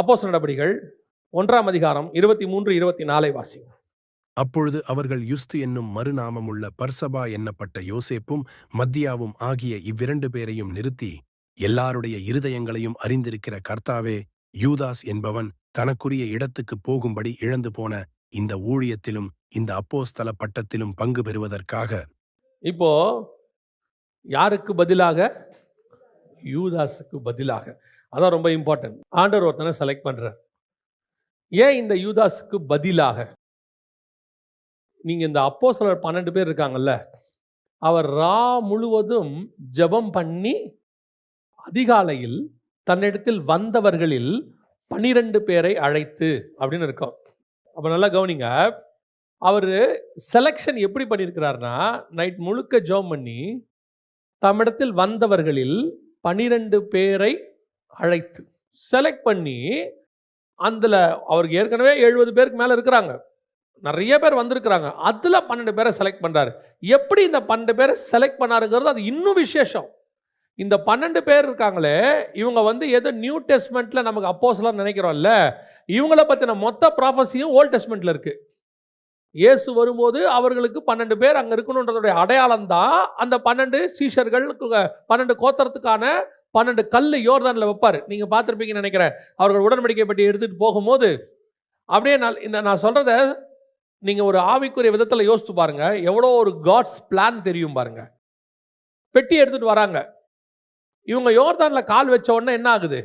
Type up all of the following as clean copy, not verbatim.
அப்போஸ்தலர் நடபடிகள் 1ஆம் அதிகாரம் 23-24 வாசிங்க. அப்பொழுது அவர்கள் யுஸ்து என்னும் மறுநாமமுள்ள பர்சபா என்னப்பட்ட யோசேப்பும் மத்தியாவும் ஆகிய இவ்விரண்டு பேரையும் நிறுத்தி, எல்லாருடைய இருதயங்களையும் அறிந்திருக்கிற கர்த்தாவே, யூதாஸ் என்பவன் தனக்குரிய இடத்துக்குப் போகும்படி இழந்து போன இந்த ஊழியத்திலும் இந்த அப்போஸ்தல பட்டத்திலும் பங்கு பெறுவதற்காக. இப்போ யாருக்கு பதிலாக? யூதாஸுக்கு பதிலாக. அதான் ரொம்ப இம்பார்ட்டன்ட். ஆண்டவர் ஒருத்தனை செலக்ட் பண்றார். ஏன் இந்த யூதாஸுக்கு பதிலாக? நீங்க இந்த அப்போஸ்தலர் 12 பேர் இருக்காங்கல்ல, அவர் முழுவதும் ஜெபம் பண்ணி அதிகாலையில் தன்னிடத்தில் வந்தவர்களில் 12 பேரை அழைத்து அப்படின்னு இருக்கும். அப்ப நல்லா கவனிங்க. அவர் செலக்ஷன் எப்படி பண்ணியிருக்கிறார்னா, நைட் முழுக்க ஜெபம் பண்ணி தம்மிடத்தில் வந்தவர்களில் 12 பேரை அழைத்து செலக்ட் பண்ணி, அதில் அவருக்கு ஏற்கனவே 70 பேருக்கு மேலே இருக்கிறாங்க, நிறைய பேர் வந்திருக்கிறாங்க, அதில் 12 பேரை செலக்ட் பண்ணுறாரு. எப்படி இந்த 12 பேரை செலக்ட் பண்ணாருங்கிறது அது இன்னும் விசேஷம். இந்த 12 பேர் இருக்காங்களே, இவங்க ஏதோ நியூ டெஸ்ட்மெண்ட்டில் நமக்கு அப்போஸ்தலர் நினைக்கிறோம்ல, இவங்கள பற்றின மொத்த ப்ராஃபஸியும் ஓல்ட் டெஸ்ட்மெண்ட்டில் இருக்குது. இயேசு வரும்போது அவர்களுக்கு 12 பேர் அங்கே இருக்கணுன்றதுடைய அடையாளம் தான் அந்த 12 சீஷர்கள், 12 கோத்திரத்துக்கான 12 கல் யோர்தானில் வைப்பார். நீங்கள் பார்த்துருப்பீங்கன்னு நினைக்கிறேன். அவர்கள் உடன்படிக்கை பெட்டி எடுத்துகிட்டு போகும்போது அப்படியே நான் சொல்கிறத நீங்கள் ஒரு ஆவிக்குரிய விதத்தில் யோசித்து பாருங்கள். எவ்வளோ ஒரு காட்ஸ் பிளான் தெரியும் பாருங்க. பெட்டி எடுத்துகிட்டு வராங்க. இவங்க யோர்தானில் கால் வச்ச உடனே என்ன ஆகுது?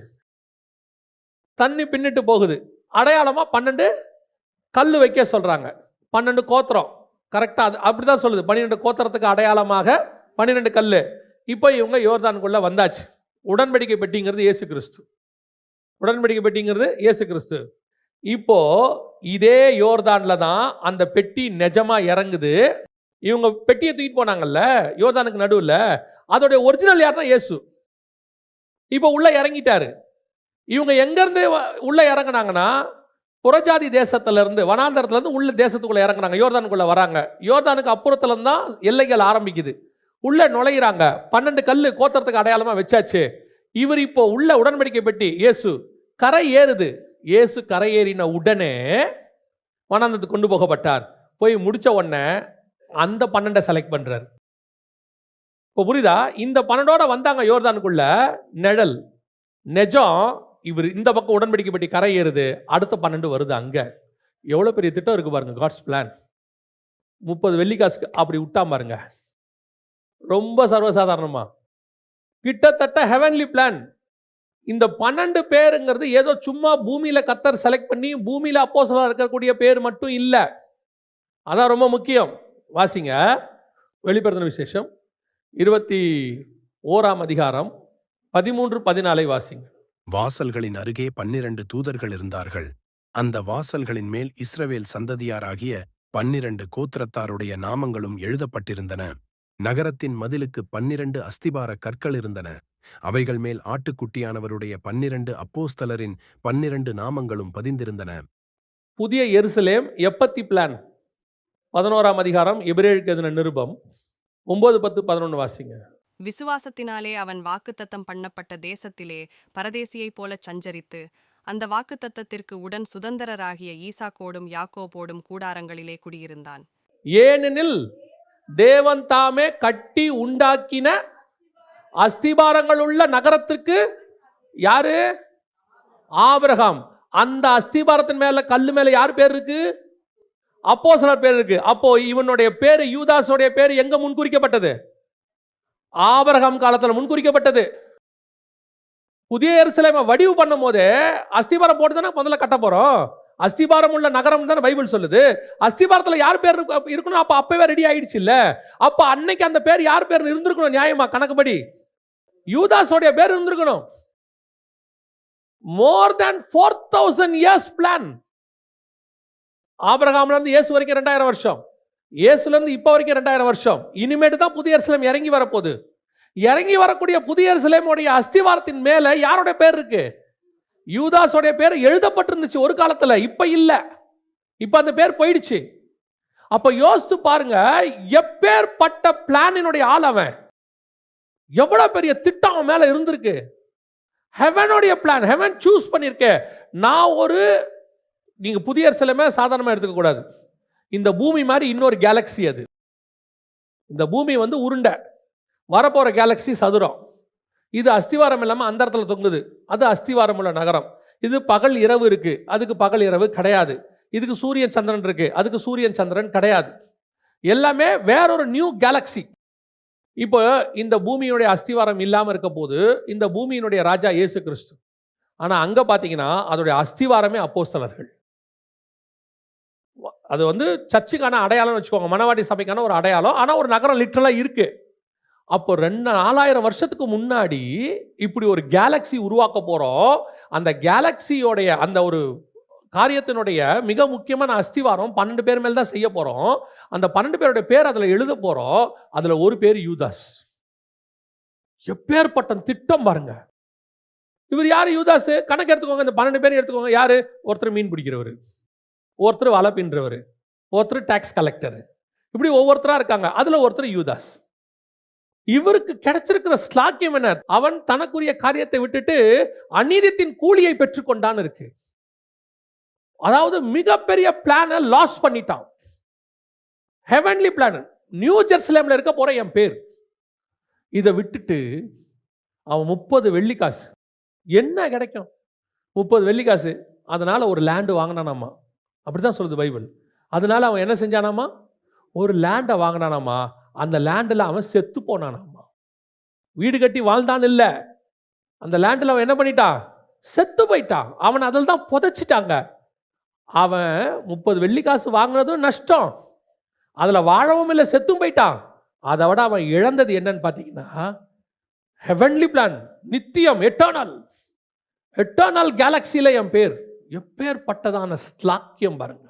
தண்ணி பின்னிட்டு போகுது. அடையாளமாக 12 கல் வைக்க சொல்கிறாங்க. 12 கோத்திரம் கரெக்டாக அது அப்படி தான் சொல்லுது. 12 கோத்திரத்துக்கு அடையாளமாக 12 கல். இப்போ இவங்க யோர்தானுக்குள்ளே வந்தாச்சு. உடன்படிக்கை பெட்டிங்கிறது இயேசு கிறிஸ்து. உடன்படிக்கை பெட்டிங்கிறது இயேசு கிறிஸ்து. இப்போ இதே யோர்தானில் தான் அந்த பெட்டி நிஜமாக இறங்குது. இவங்க பெட்டியை தூக்கிட்டு போனாங்கல்ல யோர்தானுக்கு நடுவில், அதோடைய ஒரிஜினல் யாருன்னா இயேசு. இப்போ உள்ளே இறங்கிட்டாரு. இவங்க எங்கேருந்து உள்ளே இறங்கினாங்கன்னா, புறஜாதி தேசத்திலிருந்து, வனாந்தரத்துலேருந்து உள்ள தேசத்துக்குள்ளே இறங்குறாங்க. யோர்தானுக்குள்ளே வராங்க. யோர்தானுக்கு அப்புறத்துலேருந்து தான் எல்லைகள் ஆரம்பிக்குது. உள்ளே நுழையிறாங்க. 12 கல் கோத்திரத்துக்கு அடையாளமாக வச்சாச்சு. இவர் இப்போ உள்ள உடன்படிக்கை பெட்டி இயேசு கரை ஏறுது. இயேசு கரை ஏறின உடனே வனாந்தரத்துக்கு கொண்டு போகப்பட்டார். போய் முடித்த உடனே அந்த 12 செலக்ட் பண்ணுறார். இப்போ புரியுதா? இந்த 12ஓட வந்தாங்க யோர்தானுக்குள்ள. நிழல் நெஜம். இவர் இந்த பக்கம் உடன்படிக்கை பெட்டி கரை ஏறுது. அடுத்த 12 வருது. அங்கே எவ்வளோ பெரிய திட்டம் இருக்குது பாருங்க. God's plan. 30 வெள்ளிக்காசுக்கு அப்படி விட்டா பாருங்க. ரொம்ப சர்வசாதாரணமா, கிட்டத்தட்ட ஹெவன்லி பிளான். இந்த 12 பேருங்கிறது ஏதோ சும்மா பூமியில் கர்த்தர் செலக்ட் பண்ணி பூமியில் அப்போஸ்தலரா இருக்கக்கூடிய பேர் மட்டும் இல்லை. அதான் ரொம்ப முக்கியம். வாசிங்க வெளிப்படுத்தின விசேஷம் 21ஆம் அதிகாரம் 13-14 வாசிங்க. வாசல்களின் அருகே 12 தூதர்கள் இருந்தார்கள். அந்த வாசல்களின் மேல் இஸ்ரவேல் சந்ததியாராகிய 12 கோத்திரத்தாருடைய நாமங்களும் எழுதப்பட்டிருந்தன. நகரத்தின் மதிலுக்கு 12 அஸ்திபார கற்கள் இருந்தன. அவைகள் மேல் ஆட்டுக்குட்டியானவருடைய 12 அப்போஸ்தலரின் 12 நாமங்களும் பதிந்திருந்தன. புதிய எருசலேம் எப்பத்தி பிளான் 11ஆம் அதிகாரம் எபிரேயருக்கு எழுதின நிருபம் 9, 10, 11 வாசிங்க. விசுவாசத்தினாலே அவன் வாக்குத்தத்தம் பண்ணப்பட்ட தேசத்திலே பரதேசியைப் போல சஞ்சரித்து, அந்த வாக்குத்தத்தத்திற்கு உடன் சுதந்திரராகிய ஈசாக்கோடும் யாக்கோபோடும் கூடாரங்களிலே குடியிருந்தான். ஏனெனில் தேவன் தாமே கட்டி உண்டாக்கின அஸ்திபாரங்கள் உள்ள நகரத்திற்கு யாரு? ஆபிரகாம். அந்த அஸ்திபாரத்தின் மேல கல்லு மேல யார் பேர் இருக்கு? அப்போஸ்தலர் பேர் இருக்கு. அப்போ இவனுடைய பேரு, யூதாஸோடைய பேரு எங்க முன்குறிக்கப்பட்டது? ஆபிரகாம் காலத்தில் முன்குறிக்கப்பட்டது. புதிய எருசலேமை வடிவு பண்ணும் போது அஸ்திபாரம் போட்டு தானே முதல்ல கட்ட போறோம். அஸ்திபாரம் உள்ள நகரம் தானே பைபிள் சொல்லுது. அஸ்திபாரத்தில் யார் பேர் இருக்கணும்? அப்ப அப்பவே ரெடி ஆயிடுச்சு இல்ல? அப்ப அன்னைக்கு அந்த பேர் யார் பேர் இருந்திருக்கணும்? நியாயமா கணக்குப்படி யூதாஸோடைய பேர் இருந்திருக்கணும். மோர் than 4000 years பிளான். ஆபிரகாம்ல இருந்து இயேசு வரைக்கும் 2000 வருஷம். இயேசுல இருந்து இப்ப வரைக்கும் 2000 வருஷம். இனிமேட்டு தான் புதிய எருசலேம் இறங்கி வரப்போகுது. இறங்கி வரக்கூடிய புதிய எருசலேமுடைய அஸ்திவாரத்தின் மேல யாரோட பேர் இருக்கு? யூதாஸோடைய பேர் எழுதப்பட்டிருந்துச்சு ஒரு காலத்துல. இப்ப இல்ல. இப்ப அந்த பேர் போயிடுச்சு. அப்ப யோசித்து பாருங்க, எப்பேற்பட்ட பிளானினுடைய ஆள் அவன். எவ்வளவு பெரிய திட்டம் அவன் மேல இருந்திருக்கு. ஹெவனுடைய பிளான். ஹெவன் சூஸ் பண்ணியிருக்கேன். நான் நீங்கள் புதிய எருசலேமை சாதாரணமாக எடுத்துக்கக்கூடாது. இந்த பூமி மாதிரி இன்னொரு கேலக்ஸி அது. இந்த பூமி உருண்டை, வரப்போகிற கேலக்ஸி சதுரம். இது அஸ்திவாரம் இல்லாமல் அந்த இடத்துல தொங்குது. அது அஸ்திவாரம் உள்ள நகரம். இது பகல் இரவு இருக்குது, அதுக்கு பகல் இரவு கிடையாது. இதுக்கு சூரியன் சந்திரன் இருக்குது, அதுக்கு சூரியன் சந்திரன் கிடையாது. எல்லாமே வேறொரு நியூ கேலக்ஸி. இப்போ இந்த பூமியினுடைய அஸ்திவாரம் இல்லாமல் இருக்க போது இந்த பூமியினுடைய ராஜா இயேசு கிறிஸ்து. ஆனால் அங்கே பார்த்தீங்கன்னா அதோடைய அஸ்திவாரமே அப்போஸ்தலர்கள். அது சர்ச்சுக்கான அடையாளம்னு வச்சுக்கோங்க, மணவாட்டி சபைக்கான ஒரு அடையாளம். ஆனால் ஒரு நகரம் லிட்டரலாக இருக்கு. அப்போ 4000 வருஷத்துக்கு முன்னாடி இப்படி ஒரு கேலக்ஸி உருவாக்க போகிறோம். அந்த கேலக்ஸியோடைய அந்த ஒரு காரியத்தினுடைய மிக முக்கியமான அஸ்திவாரம் 12 பேர் மேல் தான் செய்ய போகிறோம். அந்த 12 பேருடைய பேர் அதில் எழுத போகிறோம். அதில் ஒரு பேர் யூதாஸ். எப்பேற்பட்ட திட்டம் பாருங்க. இவர் யார் யூதாஸ்? கணக்கு எடுத்துக்கோங்க, இந்த 12 பேர் எடுத்துக்கோங்க. யாரு? ஒருத்தர் மீன் பிடிக்கிறவர், ஒருத்தர் வலை பின்றவர், ஒருத்தர் டாக்ஸ் கலெக்டர், இப்படி ஒவ்வொருத்தரா இருக்காங்க. அதில் ஒருத்தர் யூதாஸ். இவருக்கு கிடைச்சிருக்கிற ஸ்லாக்கியம் என்ன? அவன் தனக்குரிய காரியத்தை விட்டுட்டு அநீதித்தின் கூலியை பெற்றுக்கொண்டான்னு இருக்கு. அதாவது மிகப்பெரிய பிளானை லாஸ் பண்ணிட்டான். Heavenly plan. நியூ ஜெருசலேம்ல இருக்க போற என் பேர். இதை விட்டுட்டு அவன் 30 வெள்ளிக்காசு. என்ன கிடைக்கும்? 30 வெள்ளிக்காசு. அதனால ஒரு லேண்டு வாங்கினானாமா. அப்படிதான் சொல்லுது பைபிள். அதனால அவன் என்ன செஞ்சானாமா? ஒரு லேண்டை வாங்கினானாமா. அந்த லேண்டில் அவன் செத்து போனானாமா. வீடு கட்டி வாழ்ந்தான் இல்லை, அந்த லேண்டில் அவன் என்ன பண்ணிட்டான்? செத்து போயிட்டான். அவன் அதில் தான் புதைச்சிட்டாங்க. அவன் 30 வெள்ளிக்காசு வாங்கினதும் நஷ்டம், அதில் வாழவும் இல்லை, செத்தும் போயிட்டான். அதை விட அவன் இழந்தது என்னன்னு பார்த்தீங்கன்னா ஹெவன்லி பிளான், நித்தியம், எட்டர்னல் கேலக்சியில் என் பேர். எப்பேற்பட்டதான ஸ்லாக்கியம் பாருங்க.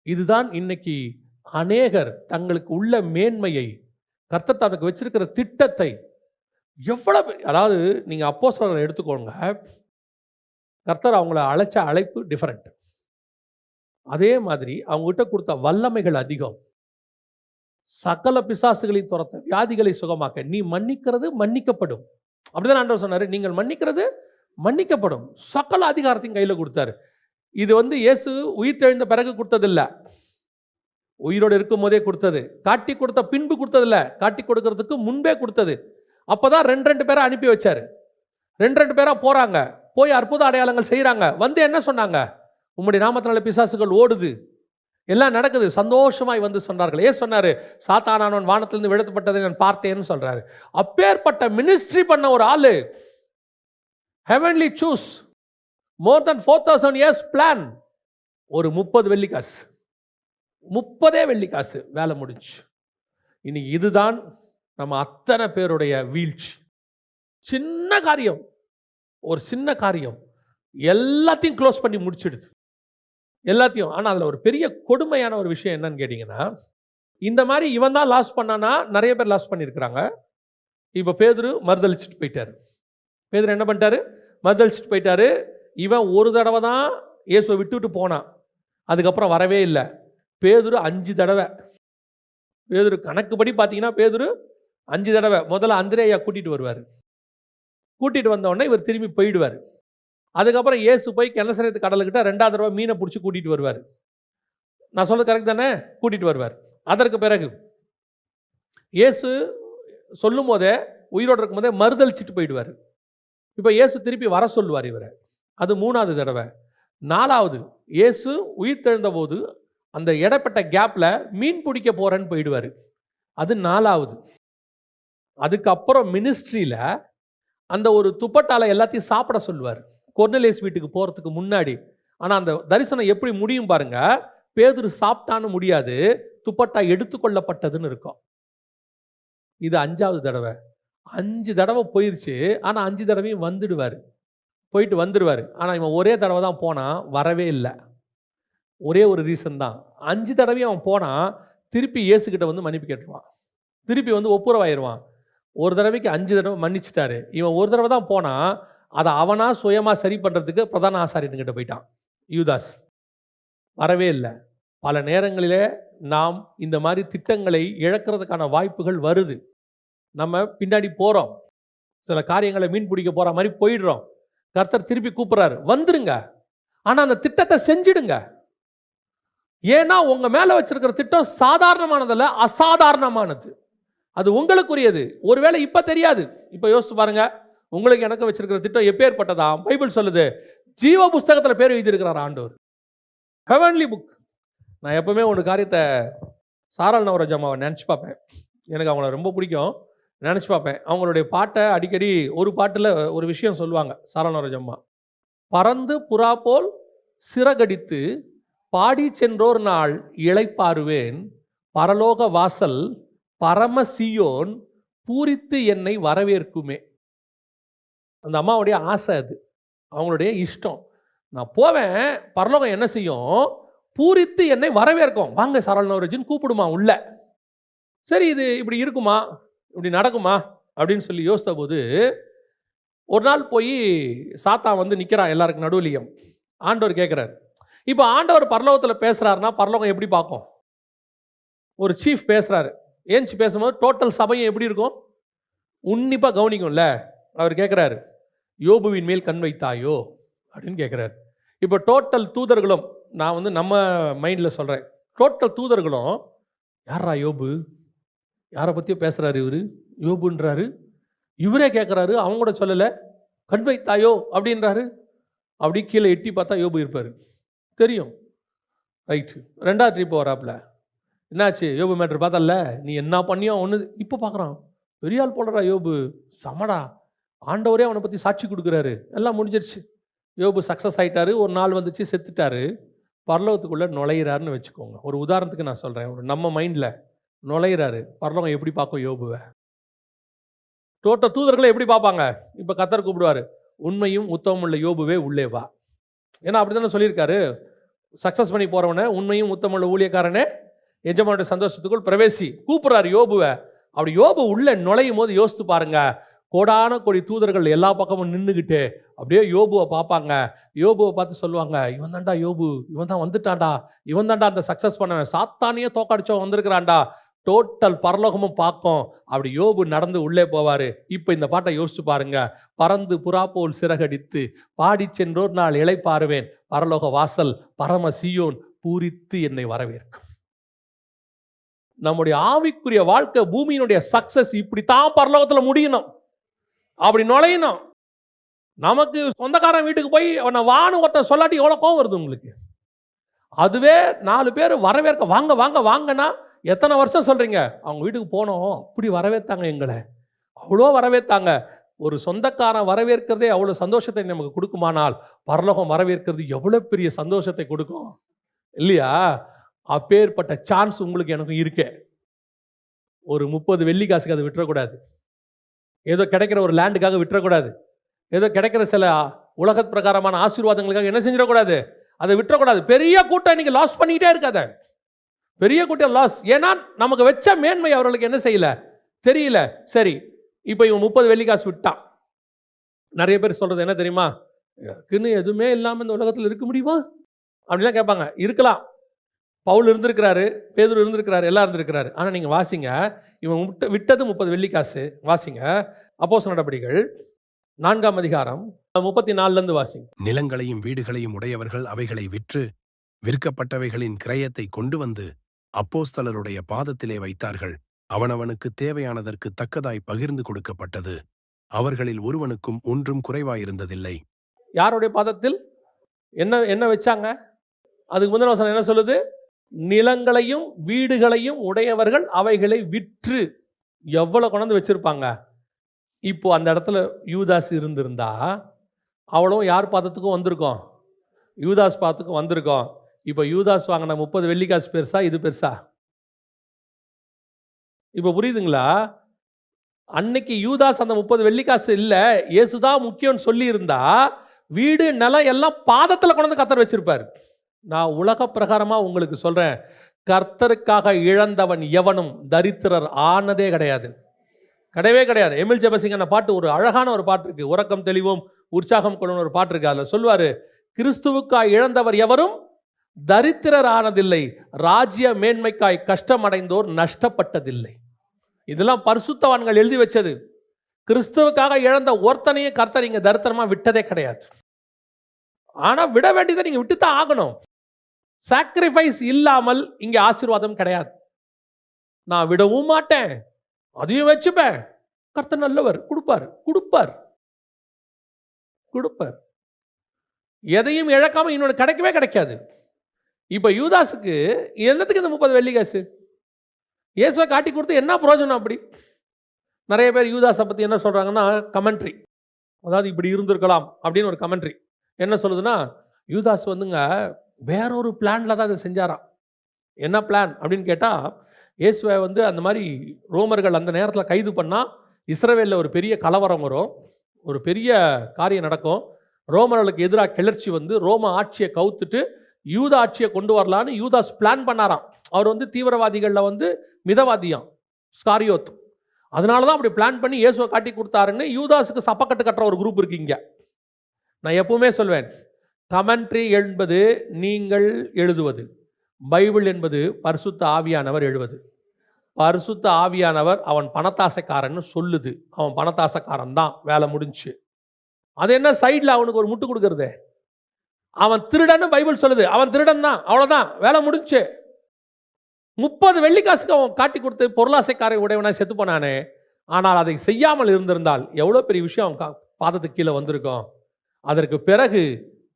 இதுதான் இன்னைக்கு அநேகர் தங்களுக்கு உள்ள மேன்மையை, கர்த்தர் தனக்கு வச்சிருக்கிற திட்டத்தை எவ்வளவு, அதாவது நீங்கள் அப்போஸ்தலரை எடுத்துக்கோங்க, கர்த்தர் அவங்கள அழைச்ச அழைப்பு டிஃபரெண்ட். அதே மாதிரி அவங்ககிட்ட கொடுத்த வல்லமைகள் அதிகம். சகல பிசாசுகளையும் துரத்த, வியாதிகளை சுகமாக்க, நீ மன்னிக்கிறது மன்னிக்கப்படும். அப்படிதான் ஆண்டவர் சொன்னார். நீங்கள் மன்னிக்கிறது மன்னிக்கப்படும். சகல அதிகாரத்தையும் கையில் கொடுத்தாரு. இது இயேசு உயிர் தெழுந்த பிறகு கொடுத்ததில்லை, உயிரோடு இருக்கும் போதே கொடுத்தது. காட்டி கொடுத்த பின்பு கொடுத்ததில்ல, காட்டி கொடுக்கறதுக்கு முன்பே கொடுத்தது. அப்போதான் 2 பேரை அனுப்பி வச்சாரு. 2 பேரா போறாங்க, போய் அற்புத அடையாளங்கள் செய்கிறாங்க. என்ன சொன்னாங்க? உம்முடைய நாமத்தினால பிசாசுகள் ஓடுது, எல்லாம் நடக்குது. சந்தோஷமாய் சொன்னார்கள். ஏன் சொன்னாரு? சாத்தானானவன் வானத்திலிருந்து விழுத்தப்பட்டதை நான் பார்த்தேன்னு சொல்றாரு. அப்பேற்பட்ட மினிஸ்ட்ரி பண்ண ஒரு ஆளு, ஹெவன்லி சூஸ், மோர் தென் 4000 years பிளான். ஒரு 30 வெள்ளிக்காசு, 30 வெள்ளிக்காசு, வேலை முடிஞ்சு. இன்னைக்கு இதுதான் நம்ம அத்தனை பேருடைய வீழ்ச்சி. சின்ன காரியம், ஒரு சின்ன காரியம் எல்லாத்தையும் க்ளோஸ் பண்ணி முடிச்சிடுது, எல்லாத்தையும். ஆனால் அதில் ஒரு பெரிய கொடுமையான ஒரு விஷயம் என்னன்னு கேட்டிங்கன்னா, இந்த மாதிரி இவன் தான் லாஸ் பண்ணானா நிறைய பேர் லாஸ் பண்ணியிருக்கிறாங்க. இப்போ பேதுரு மறுதளிச்சுட்டு போயிட்டாரு. பேதுரு என்ன பண்ணிட்டாரு? மறுதளிச்சுட்டு போயிட்டாரு. இவன் ஒரு தடவை தான் இயேசுவை விட்டுவிட்டு போனான், அதுக்கப்புறம் வரவே இல்லை. பேதுரு 5 தடவை, பேதுரு கணக்குப்படி பார்த்தீங்கன்னா பேதுரு 5 தடவை. முதல்ல அந்திரேயா கூட்டிகிட்டு வருவார், கூட்டிகிட்டு வந்தோடனே இவர் திரும்பி போயிடுவார். அதுக்கப்புறம் இயேசு போய் கெனசரேத்து கடலுக்கிட்ட 2வது தடவை மீனை பிடிச்சி கூட்டிகிட்டு வருவார். நான் சொல்கிறது கரெக்ட் தானே? கூட்டிகிட்டு வருவார். அதற்கு பிறகு இயேசு சொல்லும் போதே, உயிரோடு இருக்கும் போதே மறுதளிச்சுட்டு போயிடுவார். இப்போ இயேசு திருப்பி வர சொல்லுவார் இவரை. அது 3வது தடவை. 4வது இயேசு உயிர் தெழுந்த போது அந்த இடப்பட்ட கேப்பில் மீன் பிடிக்க போகிறேன்னு போயிடுவார். அது 4வது. அதுக்கப்புறம் மினிஸ்ட்ரியில் அந்த ஒரு துப்பட்டால எல்லாத்தையும் சாப்பிட சொல்லுவார், கொர்னேலியஸ் வீட்டுக்கு போகிறதுக்கு முன்னாடி. ஆனால் அந்த தரிசனம் எப்படி முடியும் பாருங்க. பேதுரு சாப்பிட்டான்னு முடியாது, துப்பட்டா எடுத்துக்கொள்ளப்பட்டதுன்னு இருக்கும். இது 5வது தடவை. 5 தடவை போயிடுச்சு. ஆனால் 5 தடவையும் போயிட்டு வந்துடுவார். ஆனால் இவன் ஒரே தடவை தான் போனான், வரவே இல்லை. ஒரே ஒரு ரீசன் தான். 5 தடவையும் அவன் போனான், திருப்பி இயேசுக்கிட்ட மன்னிப்பு கேட்டுருவான், திருப்பி ஒப்புரவாயிருவான். ஒரு தடவைக்கு 5 தடவை மன்னிச்சிட்டாரு. இவன் ஒரு தடவை தான் போனான், அதை அவனா சுயமாக சரி பண்ணுறதுக்கு பிரதான ஆசாரியன்கிட்ட போயிட்டான் யூதாஸ். வரவே இல்லை. பல நேரங்களிலே நாம் இந்த மாதிரி திட்டங்களை இழக்கிறதுக்கான வாய்ப்புகள் வருது. நம்ம பின்னாடி போகிறோம், சில காரியங்களை மீன் பிடிக்க போகிற மாதிரி போயிடுறோம். கர்த்தர் திருப்பி கூப்பிடுறாரு, வந்துருங்க, ஆனா அந்த திட்டத்தை செஞ்சிடுங்க. ஏன்னா உங்க மேல வச்சிருக்கிற திட்டம் சாதாரணமானதல்ல, அசாதாரணமானது. அது உங்களுக்குரியது. ஒருவேளை இப்ப தெரியாது. இப்ப யோசிச்சு பாருங்க, உங்களுக்கு எனக்கு வச்சிருக்கிற திட்டம் எப்பேற்பட்டதா? பைபிள் சொல்லுது, ஜீவ புஸ்தகத்துல பேர் எழுதியிருக்கிறார் ஆண்டவர். Heavenly book. நான் எப்பவுமே ஒரு காரியத்தை சாரல் நவரோஜ் அம்மாவை நினச்சி பார்ப்பேன். எனக்கு அவங்கள ரொம்ப பிடிக்கும். நினச்சி பார்ப்பேன். அவங்களுடைய பாட்டை அடிக்கடி ஒரு பாட்டில் ஒரு விஷயம் சொல்லுவாங்க சாரல் நவரோஜ் அம்மா. பறந்து புறா போல் சிறகடித்து பாடி சென்றோர் நாள் இளைப்பாறுவேன், பரலோக வாசல் பரம சீயோன் பூரித்து என்னை வரவேற்குமே. அந்த அம்மாவுடைய ஆசை அது, அவங்களுடைய இஷ்டம். நான் போவேன், பரலோகம் என்ன செய்யும்? பூரித்து என்னை வரவேற்கும். வாங்க சாரல் நவரோஜின்னு கூப்பிடுமா உள்ள. சரி, இது இப்படி இருக்குமா, இப்படி நடக்குமா அப்படின்னு சொல்லி யோசித்த போது, ஒரு நாள் போய் சாத்தான் வந்து நிற்கிறான் எல்லாருக்கும் நடுவுலையும். ஆண்டவர் கேட்குறாரு. இப்போ ஆண்டவர் பரலோகத்தில் பேசுகிறாருன்னா பரலோகம் எப்படி பார்க்கும்? ஒரு சீஃப் பேசுகிறாரு, ஏஞ்சி பேசும்போது டோட்டல் சபையும் எப்படி இருக்கும்? உன்னிப்பாக கவனிக்கும்ல. அவர் கேட்குறாரு, யோபுவின் மேல் கண் வைத்தாயோ அப்படின்னு கேட்குறாரு. இப்போ டோட்டல் தூதர்களும், நான் வந்து நம்ம மைண்டில் சொல்கிறேன், டோட்டல் தூதர்களும் யாரா யோபு, யாரை பற்றியோ பேசுகிறாரு இவர், யோபுன்றாரு. இவரே கேட்குறாரு, அவங்க கூட சொல்லலை, கண் வைத்தாயோ அப்படின்றாரு. அப்படி கீழே எட்டி பார்த்தா யோபு இருப்பார், தெரியும். ரைட்டு. ரெண்டாவது ட்ரிப் வராப்புல, என்னாச்சு யோபு மேட்ரு பார்த்தல, நீ என்ன பண்ணியோ ஒன்று. இப்போ பார்க்குறான், பெரிய ஆள் போடுறா யோபு, சமடா, ஆண்டவரே அவனை பற்றி சாட்சி கொடுக்குறாரு, எல்லாம் முடிஞ்சிருச்சு. யோபு சக்ஸஸ் ஆகிட்டாரு. ஒரு நாள் வந்துச்சு, செத்துட்டாரு. பரலோகத்துக்குள்ளே நுழையிறாருன்னு வச்சுக்கோங்க. ஒரு உதாரணத்துக்கு நான் சொல்கிறேன், ஒரு நம்ம மைண்டில் நுழையிறாரு. பரலோகம் எப்படி பார்க்கும் யோபுவை? டோட்டல் தூதர்களை எப்படி பார்ப்பாங்க? இப்போ கர்த்தர் கூப்பிடுவார், உண்மையும் உத்தமம் உள்ள யோபுவே உள்ளே வா. ஏன்னா அப்படி தானே சொல்லியிருக்காரு, சக்ஸஸ் பண்ணி போகிறவனை, உண்மையும் உத்தமம் உள்ள ஊழியக்காரனே எஜமானுடைய சந்தோஷத்துக்குள் பிரவேசி. கூப்பிட்றாரு யோபுவை. அப்படி யோபு உள்ளே நுழையும் போது யோசித்து பாருங்க, கோடான கோடி தூதர்கள் எல்லா பக்கமும் நின்றுக்கிட்டு அப்படியே யோபுவை பார்ப்பாங்க. யோபுவை பார்த்து சொல்லுவாங்க, இவன் தான்டா யோபு, இவன் தான் வந்துட்டான்டா, இவன் தான்டா அந்த சக்ஸஸ் பண்ணவன், சாத்தானியே தோக்கடிச்சவன் வந்திருக்கிறான்டா. டோட்டல் பரலோகமும் பார்க்கும். அப்படி யோபு நடந்து உள்ளே போவார். இப்போ இந்த பாட்டை யோசிச்சு பாருங்க, பறந்து புறா போல் சிறகடித்து பாடி சென்றோர் நாள் இளைப்பாறுவேன், பரலோக வாசல் பரம சீயோன் பூரித்து என்னை வரவேற்கும். நம்முடைய ஆவிக்குரிய வாழ்க்கை, பூமியினுடைய சக்சஸ் இப்படித்தான் பரலோகத்தில் முடியணும், அப்படி நுழையணும். நமக்கு சொந்தக்காரன் வீட்டுக்கு போய் அவனை வான்னு ஒருத்தன் சொல்லாட்டி எவ்வளோ கோவம் வருது உங்களுக்கு? அதுவே 4 பேர் வரவேற்க வாங்க வாங்க வாங்கன்னா எத்தனை வருஷம் சொல்கிறீங்க? அவங்க வீட்டுக்கு போனோம், அப்படி வரவேற்றாங்க எங்களை, அவ்வளோ வரவேற்றாங்க. ஒரு சொந்தக்காரன் வரவேற்கிறதே அவ்வளோ சந்தோஷத்தை நமக்கு கொடுக்குமானால், பரலோகம் வரவேற்கிறது எவ்வளோ பெரிய சந்தோஷத்தை கொடுக்கும் இல்லையா? அப்பேற்பட்ட சான்ஸ் உங்களுக்கு எனக்கும் இருக்கே. ஒரு 30 வெள்ளி காசுக்கு அதை விட்டுறக்கூடாது. ஏதோ கிடைக்கிற ஒரு லேண்டுக்காக விட்டுறக்கூடாது. ஏதோ கிடைக்கிற சில உலக பிரகாரமான ஆசீர்வாதங்களுக்காக என்ன செஞ்சிடக்கூடாது, அதை விட்டுறக்கூடாது. பெரிய கூட்டம் இன்னைக்கு லாஸ் பண்ணிக்கிட்டே இருக்காத, பெரிய கூட்டம் லாஸ். ஏன்னா நமக்கு வச்ச மேன்மை அவர்களுக்கு என்ன செய்யல, தெரியல. சரி, இப்போ இவன் 30 வெள்ளி காசு விட்டான். நிறைய பேர் சொல்றது என்ன தெரியுமா? எனக்குன்னு எதுவுமே இல்லாமல் இந்த உலகத்தில் இருக்க முடியுமா அப்படிலாம் கேட்பாங்க. இருக்கலாம். பவுல் இருந்திருக்கிறாரு, பேதுரு இருந்திருக்கிறாரு, எல்லாம் இருந்திருக்கிறாரு. ஆனால் நீங்கள் வாசிங்க, இவன் விட்டது 30 வெள்ளி காசு. வாசிங்க அப்போஸ்தலர் நடபடிகள் 4ஆம் அதிகாரம் 34 வாசிங்க. நிலங்களையும் வீடுகளையும் உடையவர்கள் அவைகளை விற்று விற்கப்பட்டவைகளின் கிரயத்தை கொண்டு வந்து அப்போஸ்தலருடைய பாதத்திலே வைத்தார்கள். அவனவனுக்கு தேவையானதற்கு தக்கதாய் பகிர்ந்து கொடுக்கப்பட்டது. அவர்களில் ஒருவனுக்கும் ஒன்றும் குறைவாயிருந்ததில்லை. யாருடைய பாதத்தில் என்ன என்ன வச்சாங்க? அதுக்கு முந்தின வசனம் என்ன சொல்லுது? நிலங்களையும் வீடுகளையும் உடையவர்கள் அவைகளை விற்று. எவ்வளோ கொண்டு வச்சிருப்பாங்க? இப்போ அந்த இடத்துல யூதாஸ் இருந்திருந்தா அவ்வளவும் யார் பாதத்துக்கும் வந்திருக்கோம்? யூதாஸ் பாதத்துக்கும் வந்திருக்கோம். இப்போ யூதாஸ் வாங்கின 30 வெள்ளி காசு பெருசா, இது பெருசா? இப்போ புரியுதுங்களா? அன்னைக்கு யூதாஸ் அந்த 30 வெள்ளி காசு இல்லை, இயேசுதான் முக்கியம்னு சொல்லி இருந்தா வீடு நிலம் எல்லாம் பாதத்தில் கொண்டு வந்து கர்த்தர் வச்சிருப்பார். நான் உலக பிரகாரமாக உங்களுக்கு சொல்கிறேன், கர்த்தருக்காக இழந்தவன் எவனும் தரித்திரர் ஆனதே கிடையாது, கிடையவே கிடையாது. எமில் ஜெபசிங் அந்த பாட்டு, ஒரு அழகான ஒரு பாட்டு இருக்குது, உறக்கம் தெளிவோம் உற்சாகம் கொள்ளும் ஒரு பாட்டு இருக்குது. அதில் சொல்லுவார், கிறிஸ்துவுக்காய் இழந்தவர் எவரும் தரித்திரர் ஆனதில்லை, ராஜ்ய மேன்மைக்காய் கஷ்டமடைந்தோர் நஷ்டப்பட்டதில்லை. இதெல்லாம் பரிசுத்தவான்கள் எழுதி வச்சது. கிறிஸ்துவுக்காக இழந்த ஒருத்தனையும் கர்த்தர் இங்க தரித்திரமா விட்டதே கிடையாது. ஆனா விட வேண்டியதை நீங்க விட்டுத்தான் ஆகணும். சாக்ரிஃபைஸ் இல்லாமல் இங்க ஆசீர்வாதம் கிடையாது. நான் விடவும் மாட்டேன், அதையும் வச்சுப்பேன். கர்த்தர் நல்லவர், கொடுப்பார் கொடுப்பார் கொடுப்பார். எதையும் இழக்காம இன்னொன்று கிடைக்கவே கிடைக்காது. இப்ப யூதாஸுக்கு என்னத்துக்கு இந்த 30 வெள்ளி காசு? இயேசுவை காட்டி கொடுத்து என்ன பிரயோஜனம்? அப்படி நிறைய பேர் யூதாஸை பற்றி என்ன சொல்கிறாங்கன்னா, கமெண்ட்ரி, அதாவது இப்படி இருந்திருக்கலாம் அப்படின்னு ஒரு கமெண்ட்ரி என்ன சொல்லுதுன்னா, யூதாஸ் வந்துங்க வேறொரு பிளானில் தான் அதை செஞ்சாராம். என்ன பிளான் அப்படின்னு கேட்டால், இயேசுவை வந்து அந்த மாதிரி ரோமர்கள் அந்த நேரத்தில் கைது பண்ணால் இஸ்ரவேலில் ஒரு பெரிய கலவரம் வரும், ஒரு பெரிய காரியம் நடக்கும். ரோமர்களுக்கு எதிராக கிளர்ச்சி வந்து ரோம ஆட்சியை கவுத்துட்டு யூதா ஆட்சியை கொண்டு வரலான்னு யூதாஸ் பிளான் பண்ணாராம். அவர் வந்து தீவிரவாதிகளில் வந்து மிதவாதியாம், ஸ்காரியோத். அதனால தான் அப்படி பிளான் பண்ணி இயேசுவை காட்டி கொடுத்தாருன்னு யூதாஸுக்கு சப்பக்கட்டு கட்டுற ஒரு குரூப் இருக்கீங்க. நான் எப்பவுமே சொல்வேன், கமெண்ட்ரி என்பது நீங்கள் எழுதுவது, பைபிள் என்பது பரிசுத்த ஆவியானவர் எழுதுவது. பரிசுத்த ஆவியானவர் அவன் பணத்தாசைக்காரன்னு சொல்லுது, அவன் பணத்தாசைக்காரன் தான், வேலை முடிஞ்சு. அது என்ன சைடில் அவனுக்கு ஒரு முட்டு கொடுக்கறது? அவன் திருடன்னு பைபிள் சொல்லுது, அவன் திருடன் தான், அவ்வளோதான், வேலை முடிஞ்சு. 30 வெள்ளிக்காசுக்கு அவன் காட்டி கொடுத்து பொருளாசைக்காரை உடையவனாக செத்து போனானே. ஆனால் அதை செய்யாமல் இருந்திருந்தால் எவ்வளோ பெரிய விஷயம் அவன் பாதத்துக்கு கீழே வந்திருக்கும். அதற்கு பிறகு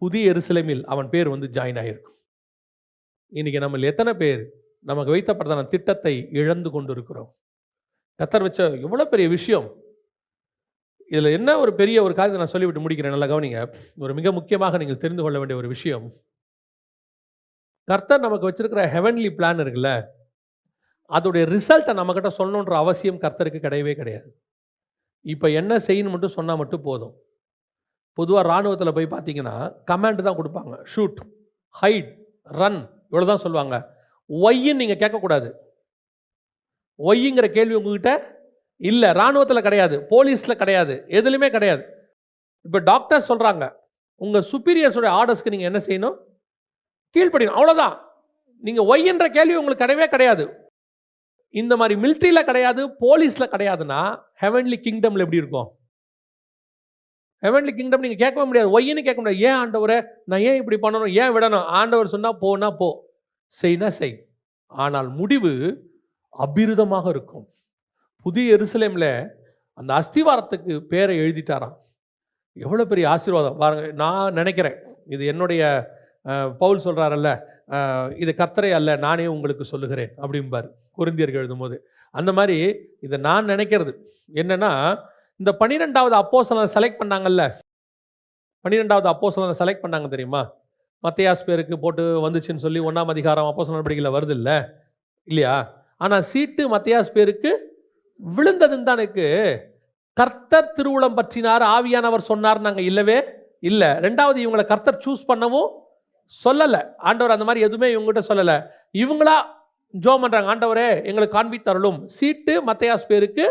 புதிய எருசலேமில் அவன் பேர் வந்து ஜாயின் ஆகியிருக்கும். இன்னைக்கு நம்ம எத்தனை பேர் நமக்கு வைத்தப்பட்டதான திட்டத்தை இழந்து கொண்டு இருக்கிறோம்? கர்த்தர் வச்ச எவ்வளோ பெரிய விஷயம். இதில் என்ன ஒரு பெரிய ஒரு காரியத்தை நான் சொல்லிவிட்டு முடிக்கிறேன், நல்லா கவனிங்க. ஒரு மிக முக்கியமாக நீங்கள் தெரிந்து கொள்ள வேண்டிய ஒரு விஷயம், கர்த்தர் நமக்கு வச்சிருக்கிற ஹெவன்லி பிளான் இருக்குல்ல, அதோடைய ரிசல்ட்டை நம்மக்கிட்ட சொல்லணுன்ற அவசியம் கர்த்தருக்கு கிடையவே கிடையாது. இப்போ என்ன செய்யணும் மட்டும் சொன்னால் மட்டும் போதும். பொதுவாக இராணுவத்தில் போய் பார்த்தீங்கன்னா கமாண்ட் தான் கொடுப்பாங்க, ஷூட், ஹைட், ரன், இவ்வளோ தான் சொல்லுவாங்க. ஒய்ன்னு நீங்கள் கேட்கக்கூடாது. ஒய்ங்கிற கேள்வி உங்ககிட்ட இல்லை, இராணுவத்தில் கிடையாது, போலீஸில் கிடையாது, எதுலையுமே கிடையாது. இப்போ டாக்டர் சொல்கிறாங்க, உங்கள் சுப்பீரியர்ஸோடைய ஆர்டர்ஸ்க்கு நீங்கள் என்ன செய்யணும்? கீழ்ப்படியணும், அவ்வளோதான். நீங்கள் ஒய்ன்ற கேள்வி உங்களுக்கு கிடையவே கிடையாது. இந்த மாதிரி மிலிட்ரியில் கிடையாது, போலீஸில் கிடையாதுன்னா ஹெவன்லி கிங்டமில் எப்படி இருக்கும்? ஹெவன்லி கிங்டம் நீங்கள் கேட்கவே முடியாது, ஒய்ன்னு கேட்க முடியாது. ஏன் ஆண்டவரை நான் ஏன் இப்படி பண்ணணும், ஏன் விடணும்? ஆண்டவர் சொன்னால் போனா போ, செய்னா செய். ஆனால் முடிவு அபிருதமாக இருக்கும். புதிய எருசலேமில் அந்த அஸ்திவாரத்துக்கு பேரை எழுதிட்டாராம். எவ்வளோ பெரிய ஆசீர்வாதம் பாருங்க. நான் நினைக்கிறேன், இது என்னுடைய பவுல் சொல்கிறாரல்ல, இது கர்த்தரை அல்ல நானே உங்களுக்கு சொல்லுகிறேன் அப்படிம்பார் கொரிந்தியர்கள் எழுதும்போது. அந்த மாதிரி இதை நான் நினைக்கிறது என்னென்னா, இந்த 12வது அப்போஸ்தலனை செலக்ட் பண்ணாங்கல்ல, 12வது அப்போஸ்தலனை செலக்ட் பண்ணாங்க தெரியுமா? மத்தேயாஸ் பேருக்கு போட்டு வந்துச்சுன்னு சொல்லி 1ஆம் அதிகாரம் அப்போஸ்தலர் படிக்கையில் வருது இல்லை இல்லையா? ஆனால் சீட்டு மத்தேயாஸ் பேருக்கு விழுந்ததுன்னு தான் இருக்கு. கர்த்தர் திருவுளம் பற்றினார், ஆவியானவர் சொன்னார் நாங்கள் இல்லவே இல்லை. ரெண்டாவது, இவங்களை கர்த்தர் சூஸ் பண்ணவும் சொல்லலை. ஆண்டவர் அந்த மாதிரி எதுவுமே இவங்ககிட்ட சொல்லலை. இவங்களா ஜோம் பண்ணுறாங்க, ஆண்டவரே எங்களுக்கு காண்பித்தருளும். சீட்டு மத்தேயாஸ் பேருக்கு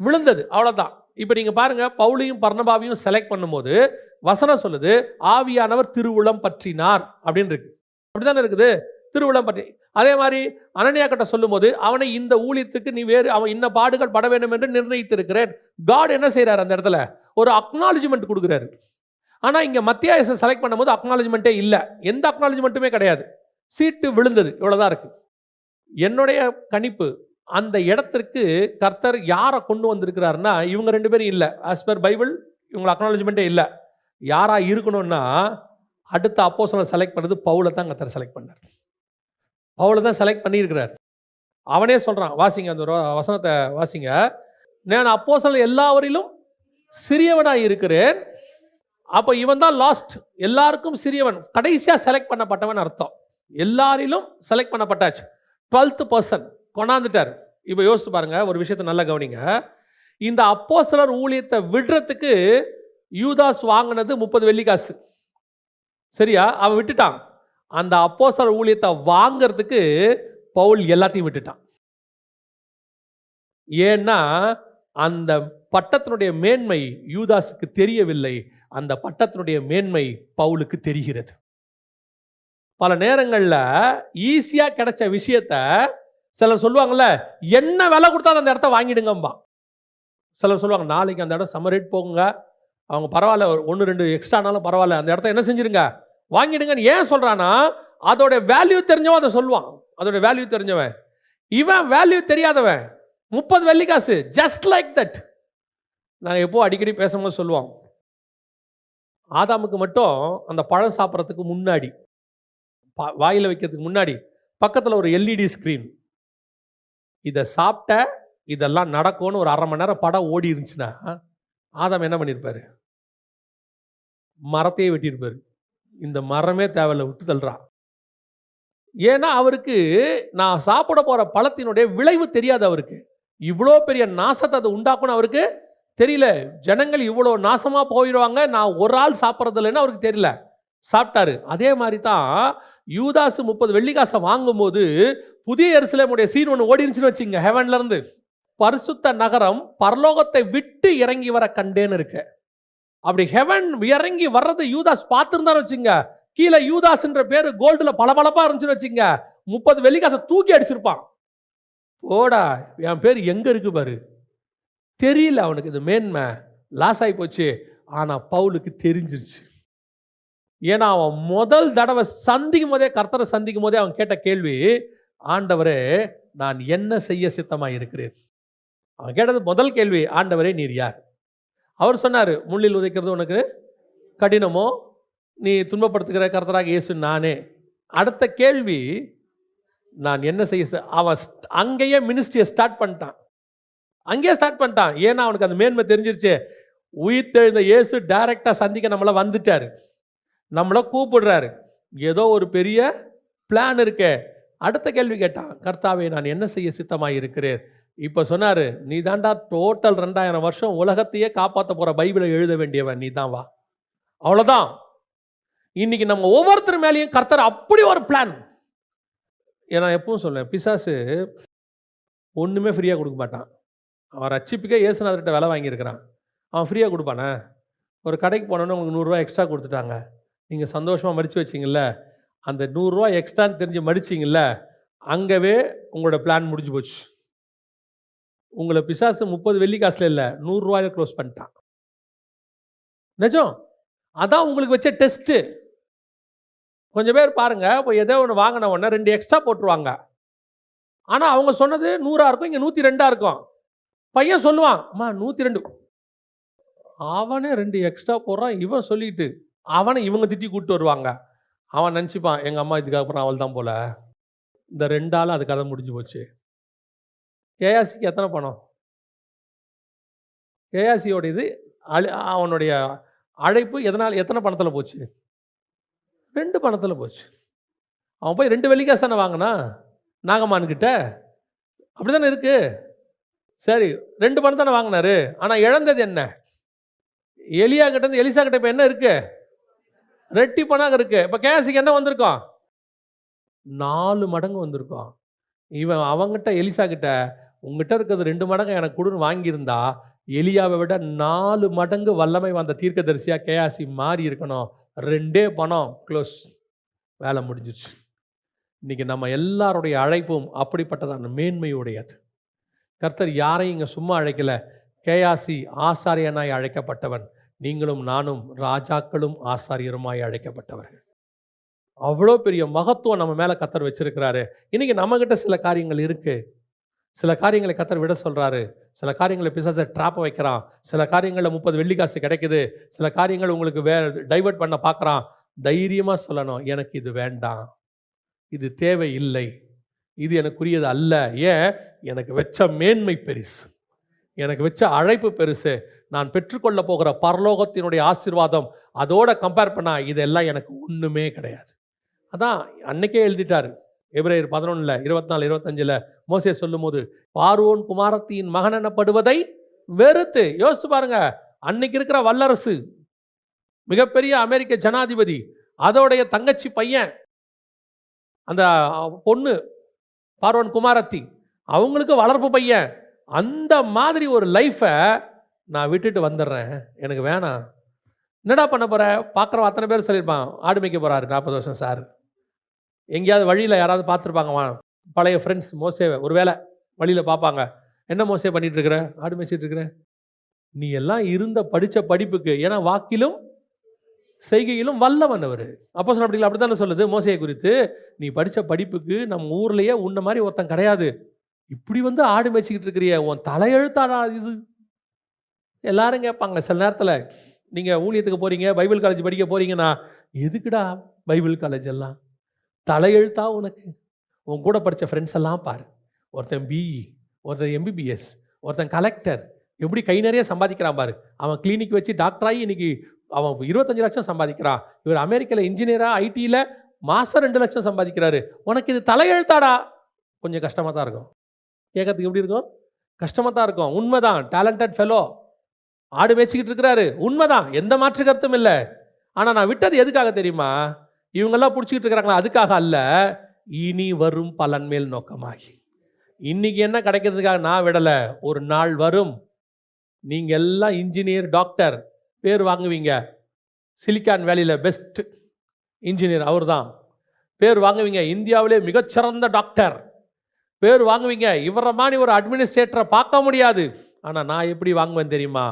விழுந்தது, அவ்வளோதான். இப்போ நீங்கள் பாருங்கள், பவுலையும் பர்னபாவையும் செலக்ட் பண்ணும்போது வசனம் சொல்லுது, ஆவியானவர் திருவுளம் பற்றினார் அப்படின்னு இருக்கு. அப்படி தானே இருக்குது, திருவுளம் பற்றி. அதே மாதிரி அனனியா கிட்ட சொல்லும்போது, அவனை இந்த ஊழியத்துக்கு நீ வேறு, அவன் இன்ன பாடுகள் பட வேண்டும் என்று நிர்ணயித்திருக்கிறேன். காட் என்ன செய்கிறார் அந்த இடத்துல? ஒரு அக்னாலஜ்மெண்ட் கொடுக்குறாரு. ஆனால் இங்கே மத்தியாயசை செலக்ட் பண்ணும்போது அக்னாலஜ்மெண்ட்டே இல்லை, எந்த அக்னாலஜ்மெண்ட்டுமே கிடையாது. சீட்டு விழுந்தது, இவ்வளோதான் இருக்குது. என்னுடைய கணிப்பு, அந்த இடத்திற்கு கர்த்தர் யாரை கொண்டு வந்திருக்கிறாருன்னா, இவங்க 2 பேரும் இல்லை. ஆஸ் பர் பைபிள் இவங்களை அக்னாலஜ்மெண்ட்டே இல்லை. யாராக இருக்கணும்னா, அடுத்த அப்போஸ்தலனை செலக்ட் பண்ணது பவுலை தான் கர்த்தர் செலக்ட் பண்ணார். பவுலை தான் செலக்ட் பண்ணியிருக்கிறார். அவனே சொல்கிறான், வாசிங்க அந்த வசனத்தை வாசிங்க. நான் அப்போஸ்தலர் எல்லாவரிலும் சிறியவனாக இருக்கிறேன். அப்போ இவன் தான் லாஸ்ட், எல்லாருக்கும் சிறியவன், கடைசியாக செலக்ட் பண்ணப்பட்டவன் அர்த்தம். எல்லாரிலும் செலக்ட் பண்ணப்பட்டாச்சு. 12th person கொண்டாந்துட்டார். இப்போ யோசிச்சு பாருங்க, ஒரு விஷயத்தை நல்லா கவனிங்க. இந்த அப்போஸ்தலர் ஊழியத்தை விடுறதுக்கு யூதாஸ் வாங்கினது 30 வெள்ளிக்காசு, சரியா? அவன் விட்டுட்டான். அந்த அப்போஸ்தலர் ஊழியத்தை வாங்கிறதுக்கு பவுல் எல்லாத்தையும் விட்டுட்டான். ஏன்னா அந்த பட்டத்தினுடைய மேன்மை யூதாஸுக்கு தெரியவில்லை, அந்த பட்டத்தினுடைய மேன்மை பவுலுக்கு தெரிகிறது. பல நேரங்களில் ஈஸியாக கிடைச்ச விஷயத்த சிலர் சொல்லுவாங்கல்ல, என்ன விலை கொடுத்தா அந்த இடத்த வாங்கிடுங்கம்பா. சிலர் சொல்லுவாங்க நாளைக்கு அந்த இடம் செம்ம ரேட் போகுங்க, அவங்க பரவாயில்ல 1-2 எக்ஸ்ட்ரானாலும் பரவாயில்ல, அந்த இடத்த என்ன செஞ்சிருங்க வாங்கிடுங்கன்னு ஏன் சொல்கிறான்னா, அதோட வேல்யூ தெரிஞ்சவன் அதை சொல்லுவான். அதோட வேல்யூ தெரிஞ்சவன். இவன் வேல்யூ தெரியாதவன் 30 வெள்ளிக்காசு ஜஸ்ட் லைக் தட். நாங்கள் எப்போ அடிக்கடி பேசும்போது சொல்லுவோம், ஆதாமுக்கு மட்டும் அந்த பழம் சாப்பிட்றதுக்கு முன்னாடி, வாயில் வைக்கிறதுக்கு முன்னாடி பக்கத்தில் ஒரு எல்இடி ஸ்க்ரீன், இதை சாப்பிட்ட இதெல்லாம் நடக்கும்னு ஒரு 1/2 மணி நேரம் படம் ஓடி இருந்துச்சுன்னா ஆதாம் என்ன பண்ணியிருப்பாரு? மரத்தையே வெட்டியிருப்பாரு. இந்த மரமே தேவையில்லை, விட்டு தள்ளுறான். ஏன்னா அவருக்கு நான் சாப்பிட போகிற பழத்தினுடைய விளைவு தெரியாது. அவருக்கு இவ்வளோ பெரிய நாசத்தை அதை உண்டாக்குன்னு அவருக்கு தெரியல. ஜனங்கள் இவ்வளோ நாசமாக போயிடுவாங்க, நான் ஒரு ஆள் சாப்பிட்றது இல்லைன்னு அவருக்கு தெரியல, சாப்பிட்டாரு. அதே மாதிரி தான் யூதாசு 30 வெள்ளிக்காசை வாங்கும்போது புதிய எருசலேமுடைய சீன் ஒன்று ஓடிருச்சுன்னு வச்சுங்க. ஹெவன்லேருந்து பரிசுத்த நகரம் பரலோகத்தை விட்டு இறங்கி வர கண்டேன்னு இருக்கு. அப்படி ஹெவன் இறங்கி வர்றது யூதாஸ் பார்த்துருந்தான்னு வச்சுங்க, கீழே யூதாஸ்ன்ற பேர் கோல்டில் பளபளப்பாக இருந்துச்சுன்னு வச்சுங்க, 30 வெள்ளிக்காசை தூக்கி அடிச்சிருப்பான். போடா என் பேர் எங்கே இருக்கு பாரு. தெரியல அவனுக்கு, இது மேன்மை லாஸ் ஆகி போச்சு. ஆனால் பவுலுக்கு தெரிஞ்சிருச்சு. ஏன்னா அவன் முதல் தடவை சந்திக்கும் போதே, கர்த்தரை சந்திக்கும் போதே அவன் கேட்ட கேள்வி, ஆண்டவரே நான் என்ன செய்ய சித்தமாக இருக்கிறேன். அவன் கேட்டது முதல் கேள்வி, ஆண்டவரே நீர் யார்? அவர் சொன்னார், முள்ளில் உதைக்கிறது உனக்கு கடினமோ, நீ துன்பப்படுத்துகிற கர்த்தராக இயேசு நானே. அடுத்த கேள்வி, நான் என்ன செய்ய. அவன் அங்கேயே மினிஸ்ட்ரியை ஸ்டார்ட் பண்ணிட்டான். அங்கேயே ஸ்டார்ட் பண்ணிட்டான். ஏன்னா அவனுக்கு அந்த மேன்மை தெரிஞ்சிருச்சு. உயிர்த்தெழுந்த இயேசு டைரக்டாக சந்திக்க நம்மளை வந்துட்டார், நம்மளை கூப்பிடுறாரு. ஏதோ ஒரு பெரிய பிளான் இருக்கே. அடுத்த கேள்வி கேட்டான், கர்த்தாவே நான் என்ன செய்ய சித்தமாக இருக்கிறேன். இப்போ சொன்னார், நீ தாண்டா டோட்டல் 2000 வருஷம் உலகத்தையே காப்பாற்ற போகிற பைபிளை எழுத வேண்டியவன், நீ தான் வா. அவ்வளோதான். இன்னைக்கு நம்ம ஒவ்வொருத்தர் மேலேயும் கர்த்தர் அப்படி ஒரு பிளான். ஏன்னா எப்பவும் சொல்லுவேன், பிசாசு ஒன்றுமே ஃப்ரீயாக கொடுக்க மாட்டான். அவன் ரட்சிப்புக்கே இயேசுநாதர்கிட்ட விலை வாங்கியிருக்கிறான். அவன் ஃப்ரீயாக கொடுப்பானே? ஒரு கடைக்கு போனோன்னு உங்களுக்கு 100 ரூபா எக்ஸ்ட்ரா கொடுத்துட்டாங்க, நீங்கள் சந்தோஷமாக மடித்து வச்சிங்கல்ல, அந்த 100 ரூபா எக்ஸ்ட்ரான்னு தெரிஞ்சு மடிச்சிங்கல்ல, அங்கவே உங்களோட பிளான் முடிஞ்சு போச்சு. உங்களை பிசாசு 30 வெள்ளிக்காசில் இல்லை 100 ரூபாயில க்ளோஸ் பண்ணிட்டான். நிஜம். அதான் உங்களுக்கு வச்ச டெஸ்ட்டு. கொஞ்சம் பேர் பாருங்கள், இப்போ ஏதோ ஒன்று வாங்கின உடனே 2 எக்ஸ்ட்ரா போட்டுருவாங்க. ஆனால் அவங்க சொன்னது 100 இருக்கும், இங்கே 102 இருக்கும். பையன் சொல்லுவான், அம்மா 102. அவனே 2 எக்ஸ்ட்ரா போடுறான். இவன் சொல்லிட்டு அவனை இவங்க திட்டி கூப்பிட்டு வருவாங்க. அவன் நினச்சிப்பான், எங்கள் அம்மா இதுக்கப்புறம் அவள் தான் போல, இந்த 2 ஆள் அது கதை முடிஞ்சு போச்சு. கேஆசிக்கு எத்தனை பணம்? கேஆசியோட இது அவனுடைய அழைப்பு எத்தனை பணத்தில் போச்சு? 2 பணத்தில் போச்சு. அவன் போய் 2 வெள்ளிக்காசு தானே வாங்கினா நாகமான்கிட்ட, அப்படி தானே இருக்கு. சரி 2 பணம் தானே வாங்கினாரு. ஆனால் இழந்தது என்ன? எலியா கிட்ட எலிசா கிட்ட இப்போ என்ன இருக்கு? 2 பணம் இருக்கு. இப்போ கேஆசிக்கு என்ன வந்திருக்கோம்? 4 மடங்கு வந்திருக்கோம். இவன் அவங்ககிட்ட எலிசா கிட்ட, உங்ககிட்ட இருக்கிறது 2 மடங்கு எனக்கு கொடுன்னு வாங்கியிருந்தா எலியாவை விட 4 மடங்கு வல்லமை வந்த தீர்க்கதரிசியாக கேஆசி மாறி இருக்கணும். 2 பணம் க்ளோஸ், வேலை முடிஞ்சிருச்சு. இன்றைக்கி நம்ம எல்லாருடைய அழைப்பும் அப்படிப்பட்டதான மேன்மையுடையது. கர்த்தர் யாரையும் இங்கே சும்மா அழைக்கலை. கேயாசி ஆசாரியனாய் அழைக்கப்பட்டவன். நீங்களும் நானும் ராஜாக்களும் ஆசாரியருமாய் அழைக்கப்பட்டவர்கள். அவ்வளோ பெரிய மகத்துவம் நம்ம மேலே கர்த்தர் வச்சிருக்கிறாரு. இன்றைக்கி நம்மக்கிட்ட சில காரியங்கள் இருக்குது. சில காரியங்களை கர்த்தர் விட சொல்கிறாரு. சில காரியங்களை பிசாசை ட்ராப்பை வைக்கிறான். சில காரியங்களில் 30 வெள்ளிக்காசு கிடைக்குது. சில காரியங்கள் உங்களுக்கு டைவர்ட் பண்ண பார்க்குறான். தைரியமாக சொல்லணும், எனக்கு இது வேண்டாம், இது தேவை இல்லை, இது எனக்குரியது அல்ல. ஏன்? எனக்கு வச்ச மேன்மை பெருசு, எனக்கு வச்ச அழைப்பு பெருசு. நான் பெற்றுக்கொள்ள போகிற பரலோகத்தினுடைய ஆசீர்வாதம் அதோட கம்பேர் பண்ணால் இதெல்லாம் எனக்கு ஒன்றுமே கிடையாது. அதான் அன்னைக்கே எழுதிட்டார். எபிரேயர் 11 24 25 மோசே சொல்லும் போது, பார்வோன் குமாரத்தின் மகன் எனப்படுவதை வெறுத்து. யோசிச்சு பாருங்க, அன்னைக்கு இருக்கிற வல்லரசு, மிகப்பெரிய அமெரிக்க ஜனாதிபதி, அதோடைய தங்கச்சி பையன், அந்த பொண்ணு பார்வோன் குமாரத்தி, அவங்களுக்கு வளர்ப்பு பையன், அந்த மாதிரி ஒரு லைஃப்பை நான் விட்டுட்டு வந்துடுறேன், எனக்கு வேணாம். என்னடா பண்ண போகிற? பார்க்குற அத்தனை பேர் சொல்லியிருப்பான், ஆடு மேய்க்க போகிறாரு 40 வருஷம் சார். எங்கேயாவது வழியில் யாராவது பார்த்துருப்பாங்க, பழைய ஃப்ரெண்ட்ஸ் மோசேவை ஒரு வேளை வழியில் பார்ப்பாங்க. என்ன மோசே பண்ணிகிட்டு இருக்கிற? ஆடு மேய்ச்சிட்டு இருக்கிறேன். நீ எல்லாம் இருந்த படிச்ச படிப்புக்கு, ஏன்னா வாக்கிலும் செய்கையிலும் வல்லவன் அவரு. அப்போஸ்தலர் நடவடிக்கைகள் அப்படித்தானே சொல்லுது மோசேயை குறித்து. நீ படிச்ச படிப்புக்கு நம்ம ஊர்லயே உன்ன மாதிரி ஒருத்தன் கிடையாது. இப்படி வந்து ஆடு மேய்ச்சிக்கிட்டு இருக்கிறிய, உன் தலையெழுத்தாடா இது. எல்லாரும் கேட்பாங்க சில நேரத்தில், நீங்கள் ஊழியத்துக்கு போகிறீங்க, பைபிள் காலேஜ் படிக்க போகிறீங்கன்னா, எதுக்குடா பைபிள் காலேஜ் எல்லாம்? தலையெழுத்தா உனக்கு? உன் கூட படித்த ஃப்ரெண்ட்ஸ் எல்லாம் பாரு. ஒருத்தன் பிஇ, ஒருத்தன் எம்பிபிஎஸ், ஒருத்தன் கலெக்டர், எப்படி கை நிறைய சம்பாதிக்கிறான் பாரு. அவன் கிளினிக் வச்சு டாக்டராகி இன்னைக்கு அவன் 25 லட்சம் சம்பாதிக்கிறான். இவர் அமெரிக்காவில் இன்ஜினியராக ஐடியில் மாதம் 2 லட்சம் சம்பாதிக்கிறாரு. உனக்கு இது தலையெழுத்தாடா? கொஞ்சம் கஷ்டமாக தான் இருக்கும். கேட்கறதுக்கு எப்படி இருக்கும்? கஷ்டமாக தான் இருக்கும். உண்மைதான், டேலண்டட் ஃபெலோ, ஆடு மேய்ச்சிக்கிட்டு இருக்கிறாரு, உண்மைதான், எந்த மாற்று கருத்தும் இல்லை. ஆனால் நான் விட்டது எதுக்காக தெரியுமா? இவங்கெல்லாம் பிடிச்சிக்கிட்டு இருக்கிறாங்களா, அதுக்காக அல்ல, இனி வரும் பலன் மேல் நோக்கமாகி. இன்னைக்கு என்ன கிடைக்கிறதுக்காக நான் விடலை. ஒரு நாள் வரும், நீங்கள் எல்லாம் இன்ஜினியர், டாக்டர் பேர் வாங்குவீங்க. சிலிக்கான் வேலியில் பெஸ்ட் இன்ஜினியர் அவர் தான் பேர் வாங்குவீங்க. இந்தியாவிலே மிகச்சிறந்த டாக்டர் பேர் வாங்குவீங்க. இவரை மாதிரி ஒரு அட்மினிஸ்ட்ரேட்டரை பார்க்க முடியாது. ஆனால் நான் எப்படி வாங்குவேன் தெரியுமா?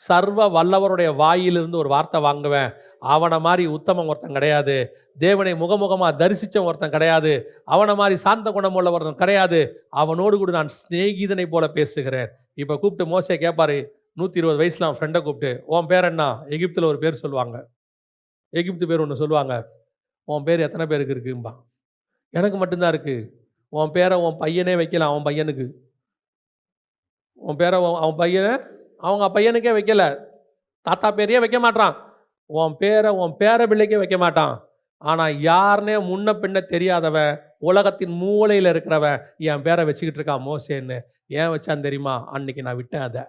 சர்வ வல்லவருடைய வாயிலிருந்து ஒரு வார்த்தை வாங்குவேன். அவனை மாதிரி உத்தமம் ஒருத்தன் கிடையாது, தேவனை முகமுகமாக தரிசித்த ஒருத்தன் கிடையாது, அவனை மாதிரி சாந்த குணம் உள்ள ஒருத்தன் கிடையாது. அவனோடு கூட நான் சிநேகிதனை போல பேசுகிறேன். இப்போ கூப்பிட்டு மோசே கேட்பாரு, 120 வயசில் அவன் ஃப்ரெண்டை கூப்பிட்டு, உன் பேர் என்ன? எகிப்தில் ஒரு பேர் சொல்லுவாங்க, எகிப்து பேர் ஒன்று சொல்லுவாங்க. உன் பேர் எத்தனை பேருக்கு இருக்கும்பா? எனக்கு மட்டும்தான் இருக்குது. உன் பேரை உன் பையனே வைக்கலாம், அவன் பையனுக்கு. உன் பேரை அவன் பையனை அவங்க பையனுக்கே வைக்கல, தாத்தா பேரையே வைக்க மாட்டான். உன் பேரை உன் பேர பிள்ளைக்கே வைக்க மாட்டான். ஆனால் யாருனே முன்ன பின்ன தெரியாதவன், உலகத்தின் மூலையில் இருக்கிறவன் என் பேரை வச்சுக்கிட்டு இருக்கான் மோசேன்னு. ஏன் வச்சான்னு தெரியுமா? அன்னைக்கு நான் விட்டேன் அதை.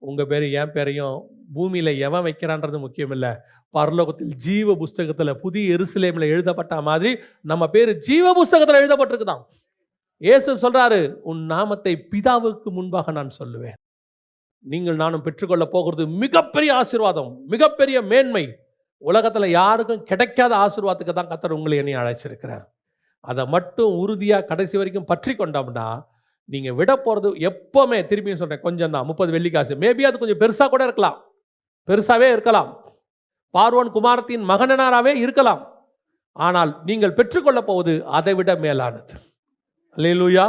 உங்கள் பேர் என் பேரையும் பூமியில் எவன் வைக்கிறான்றது முக்கியம் இல்லை. பரலோகத்தில் ஜீவ புஸ்தகத்தில் புதிய எருசலேமில் எழுதப்பட்ட மாதிரி நம்ம பேர் ஜீவ புஸ்தகத்தில் எழுதப்பட்டிருக்குதான். இயேசு சொல்றாரு, உன் நாமத்தை பிதாவுக்கு முன்பாக நான் சொல்லுவேன். நீங்கள் நானும் பெற்றுக்கொள்ள போகிறது மிகப்பெரிய ஆசீர்வாதம், மிகப்பெரிய மேன்மை. உலகத்தில் யாருக்கும் கிடைக்காத ஆசீர்வாதத்துக்கு தான் கர்த்தர் உங்களை என்னை அழைச்சிருக்கிறார். அதை மட்டும் உறுதியாக கடைசி வரைக்கும் பற்றி கொண்டோம்னா, நீங்கள் விட போகிறது எப்போவுமே, திரும்பியும் சொல்கிறேன், கொஞ்சம் தான், 30 வெள்ளிக்காசு. மேபி அது கொஞ்சம் பெருசாக கூட இருக்கலாம், பெருசாகவே இருக்கலாம், பார்வோன் குமாரத்தின் மகனாராகவே இருக்கலாம். ஆனால் நீங்கள் பெற்றுக்கொள்ள போவது அதை விட மேலானது. அல்லேலூயா.